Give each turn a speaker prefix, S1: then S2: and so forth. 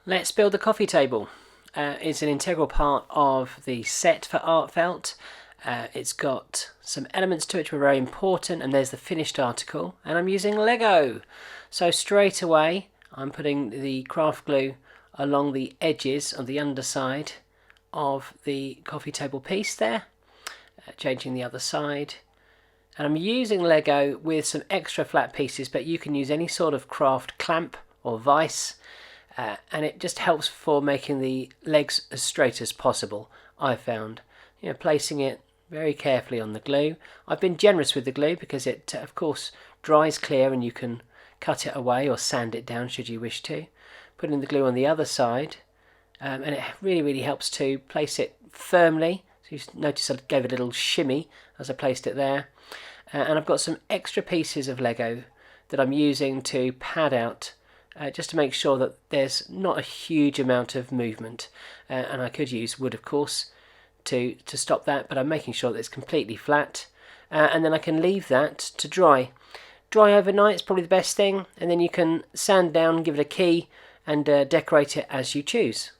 S1: Let's build a coffee table. It's an integral part of the set for Artfelt. It's got some elements to it which were very important, and there's the finished article, and I'm using Lego. So straight away I'm putting the craft glue along the edges on the underside of the coffee table piece there, changing the other side. And I'm using Lego with some extra flat pieces, but you can use any sort of craft clamp or vise, and it just helps for making the legs as straight as possible, I've found. Placing it very carefully on the glue. I've been generous with the glue because it of course dries clear and you can cut it away or sand it down should you wish to. Putting the glue on the other side, and it really helps to place it firmly. So you notice I gave it a little shimmy as I placed it there. And I've got some extra pieces of Lego that I'm using to pad out, just to make sure that there's not a huge amount of movement. And I could use wood, of course, to stop that, but I'm making sure that it's completely flat. And then I can leave that to dry. Dry overnight is probably the best thing, and then you can sand down, give it a key, and decorate it as you choose.